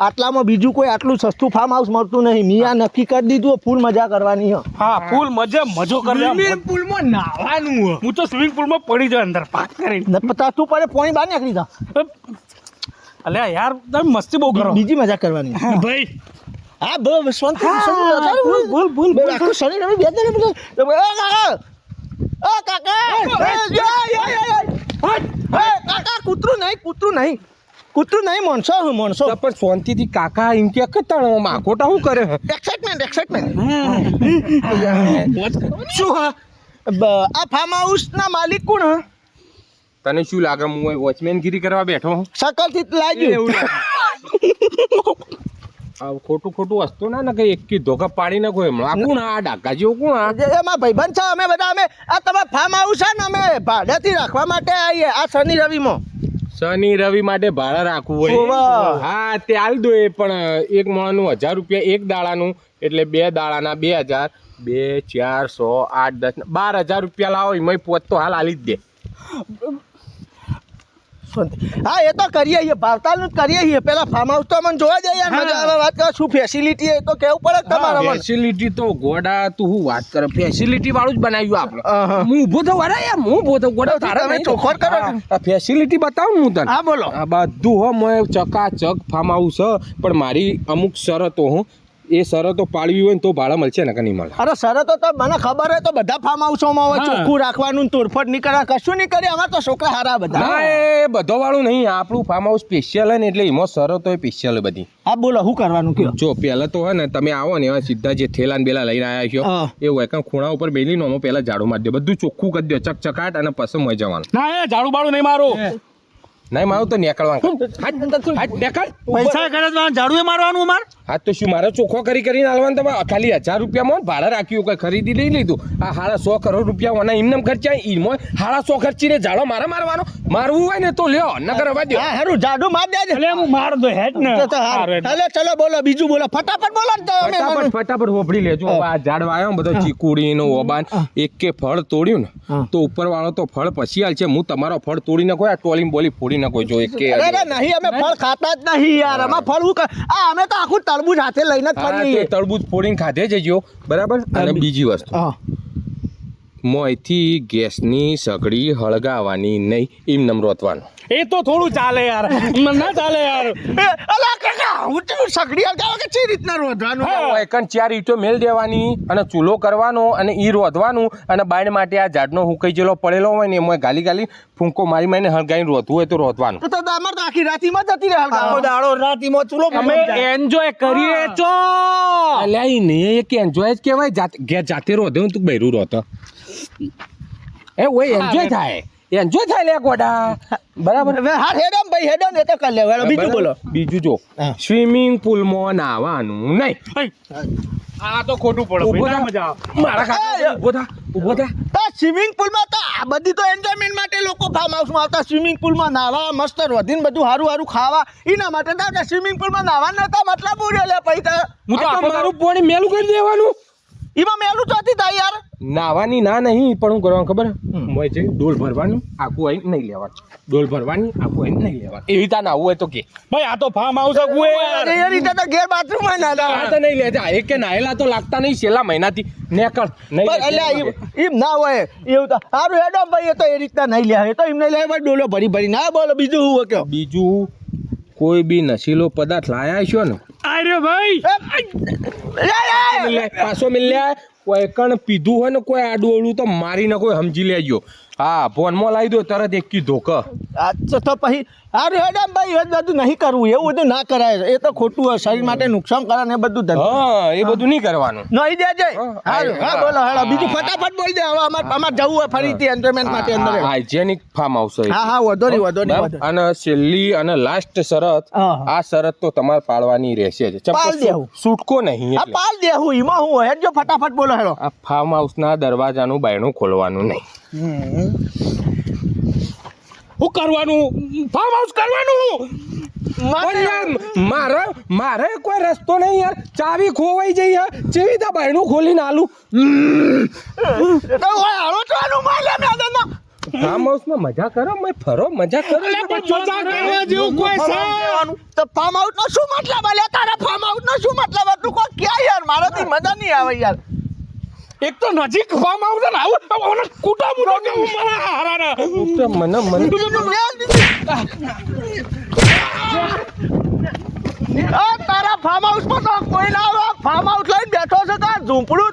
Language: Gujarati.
આટલામાં બીજું કોઈ આટલું સસ્તું ફાર્મ હાઉસ મળતું નહીં. મિયા નક્કી કરી દીધું ફૂલ મજા કરવાની. હા ફૂલ મજો કરી સ્વિમિંગ પુલમાં નાવાનું. હું તો સ્વિમિંગ પુલમાં પડી જાય અંદર પાક કરીને. તું પડે પોણી બહાર નીકળી જા. અલ્યા યાર તમે મસ્તી બહુ કરો. બીજી મજા કરવાની. ભાઈ હા બસ ભૂલ આખું શરીર હવે બે કાકા કૂતરું નહીં માણસો પણ શાંતિથી કાકા એમ કે કતાણો માકોટા શું કરે? એક્સાઇટમેન્ટ શું હા આ ફાર્મ હાઉસ ના માલિક કોણ હ? તને શું લાગે હું વોચમેનગીરી કરવા બેઠો હું? શકલથી જ લાગ્યું. ખોટું વસ્તુ ના કઈ એક ધોકા પાડી નાખો એમ. આ કોણ આ ડાકા જેવો કોણ આ? એમાં ભાઈબંધ છે અમે બધા. અમે આ તમારા ફાર્મ હાઉસ છે ને અમે ભાડેથી રાખવા માટે આવીએ આ શનિ રવિમાં. શનિ રવિ માટે ભાડા રાખવું હોય? હા તે હાલ દો. એ પણ એક માણસનું 1000 રૂપિયા એક દાડાનું, એટલે 2 દાડાના 2000, 2, 4, 6, 8, 10, 12,000 રૂપિયા લાવો. એમાં પોત તો હાલ હાલી જ દે. હા એ તો કરીએ છીએ, ભાવતાલનું જ કરીએ છીએ. પેલા ફાર્મ હાઉસ તો અમને જોવા જઈએ. મજા આવે. વાત કરો શું ફેસિલિટી એ તો કેવું પડે તમારે. ફેસિલિટી તો ગોડા તું હું વાત કરે, ફેસિલિટી વાળું જ બનાવ્યું આપણે. હું ઊભો થયો. અરે યાર હું ઊભો થયો. ગોડા તારા ચોખોટ કરો. ફેસિલિટી બતાવું હું તને. હા બોલો. આ બધું હો મોય ચકાચક ફાર્મ હાઉસ હ, પણ મારી અમુક શરતો હું એ શરતો પાળવી હોય ને તો ભાડા મળશે ને કે નહીં મળે? અરે શરતો તો મને ખબર હોય તો બધા ફાર્મ હાઉસોમાં હોય ચોખ્ખું રાખવાનું, તોડફોડ નહીં કરવા, કશું નહીં કરે. અમારે તો છોકરા હારા બધા. ના એ બધો વાળું નહીં. આપણું ફાર્મ હાઉસ સ્પેશિયલ હે ને એટલે એમાં શરતો એ સ્પેશિયલ બધી. હા બોલો શું કરવાનું કયો? જો પહેલા તો હે ને તમે આવો ને એવા સીધા જે થેલા ને બેલા લઈને આવ્યા છો એ હોય કાં ખૂણા ઉપર બેલી નો પહેલા ઝાડુ મારી દે. બધું ચોખ્ખું કરી દો ચકચકાટ અને પસંદ હોય જવાનું. ના એ ઝાડુ બાડું નહીં મારું. નહીં મારું તો નીકળવાનું. પૈસા કરે ઝાડુ એ મારવાનું અમાર. હા તો શું મારે ચોખ્ખો કરીને હાલવાનું? તમે ખાલી 1000 રૂપિયામાં ભાડા રાખ્યું, કઈ ખરીદી લઈ લીધું. આ 150 કરોડ રૂપિયા એમને ખર્ચા, એમાં 150 ખર્ચીને ઝાડો મારવાનો. મારવું હોય ને તો લ્યો, નકર અવા દો. હા હારું ઝાડુ માર દેજે. એટલે હું માર દો હેડ ને. હાલે ચલો બોલો બીજું બોલો. ફટાફટ બોલો ને તમે. ફટાફટ હોપડી લેજો. આ ઝાડ વાયો બધો ચીકુડી નો ઓબાન એકે ફળ તોડ્યું ને તો ઉપર વાળો તો ફળ પછી હાલ છે. હું તમારો ફળ તોડી નાખો, આ ટોલી બોલી ફોડી નાખો. જો એક નહીં અમે ફળ ખાતા જ નહીં યાર. અમે ફળ અમે તો આખું તરબૂચ હાથે લઈને જ ફરીએ. તરબૂચ ફોડીને ખાધે જજો બરાબર. અને બીજી વસ્તુ મોયથી ગેસની સગડી હળગાવાની નહીં, એમ નમ રોતવાનું. એ તો થોડું ચાલે યાર. ના ચાલે યાર. અલા કાકા હું તો સગડી હળગાવે કે ચી રીતના રોધવાનું? એકન 4 ઈંટો મેલ દેવાની અને ચૂલો કરવાનો અને ઈ રોધવાનું. અને બાયણ માટે આ ઝાડનો હુકાઈ જેલો પડેલો હોય ને એમાં ગાલી ફૂંકો મારી મારીને હળગાઈને રોધવું હોય તો રોધવાનું. તો અમાર તો આખી રાતીમાં જતી રહે હળગાવો. દાડો રાતીમાં ચૂલો અમે એન્જોય કરીએ છો. અલ્યા ઈ ને એક એન્જોય જ કહેવાય. જાતે રોધે તું બૈરું રોતો એ ઓય એન્જોય થાય. એન્જોય થાય લે ગોડા બરાબર. હા હેડમ ભાઈ હેડમ એ તો કરી લેવા. બીજું બોલો. બીજું જો સ્વિમિંગ પુલમાં નાવાનું નહીં. આ તો ખોટું પડે. મજા મારા ખાતે ઉભો થા. તો સ્વિમિંગ પુલમાં તો આ બધી તો એન્જોયમેન્ટ માટે લોકો ફાર્મ હાઉસમાં આવતા. સ્વિમિંગ પુલમાં નાવા, મસ્ત રોધીને બધું સારું ખાવા, એના માટે તો સ્વિમિંગ પુલમાં નાવા નતા મતલબ ઉડે પૈસા. હું તો મારું પાણી મેલું કરી દેવાનું. એમાં મેલું ચોથી થાય યાર. નાવાની ના નહીં પણ હું કરવાનું ખબર મોય છે. ડોલ ભરવાનું આખું આઈ નહીં લેવાનું. ડોલ ભરવાની આખું આઈ નહીં લેવાનું. એવી રીતે ના હોય તો કે ભાઈ આ તો ફાર્મ હાઉસ આખું યાર. એ રીતે તો ઘેર બાથરૂમમાં ના આ તો નહીં લેતા. એક કે નાયેલા તો લાગતા નહીં છેલ્લા મહિનાથી નેકળ નહીં. એટલે એમ ના હોય એવું તો સારું હેડમ ભાઈ. એ તો એ રીતના નહીં લે. તો એમ નહીં લે ભાઈ. ડોલો ભરી ના બોલો. બીજું હું કયો? બીજું કોઈ બી નશીલો પદાર્થ લાયા છો ને અરે ભાઈ પાછો મિલ્યા કોઈ કણ પીધું હોય ને કોઈ આડું અવળું તો મારીને કોઈ સમજી લેજો. હા ફોનમાં લાવી દો તરત એક ધોકા. અચ્છા તો પછી સારું હેડમ ભાઈ. એ બધું નહીં કરવું. એવું બધું ના કરાય. એ તો ખોટું હોય. શરીર માટે નુકસાન કરે ને એ બધું. હા એ બધું નહીં કરવાનું. નહીં દેજે. હા બોલો હેડો. બીજું ફટાફટ બોલ દે. હવે અમારે જવું હોય ફરીથી એન્જોયમેન્ટ માટે અંદર. Hygienic farm house. હા વધો નહીં. અને છેલ્લી અને લાસ્ટ શરત, આ શરત તો તમારે પાળવાની રહેશે જ. છૂટકો નહીં. પાલ દેવું એમાં હું હેડજો ફટાફટ બોલો હેડો. આ ફાર્મ હાઉસ ના દરવાજાનું બાયણું ખોલવાનું નહીં. શું કરવાનું? ફાર્મ હાઉસ કરવાનું. મારે કોઈ રસ્તો નહીં યાર. ચાવી ખોવાઈ જઈ યાર. જેવી તો બાયણું ખોલીને આલું. ફાર્મ હાઉસમાં મજા કરો ફરો મજા કરો અલ્યા પણ મજા કરવા જેવું કોઈ છે તો ફાર્મ હાઉસ નો શું મતલબ અલ્યા તારા ફાર્મ હાઉસ નો શું મતલબ હતું કોઈ ક્યાં યાર મારાથી મજા નહીં આવે યાર એક તો નજીક ફાર્મ હાઉસ ને આવું કુટા મુટો કે મારા હારાના મને તારા ફાર્મ હાઉસ માં તો કોઈ ના આવે ફાર્મ હાઉસ લઈને બેઠો છે તો આ ઝૂંપડું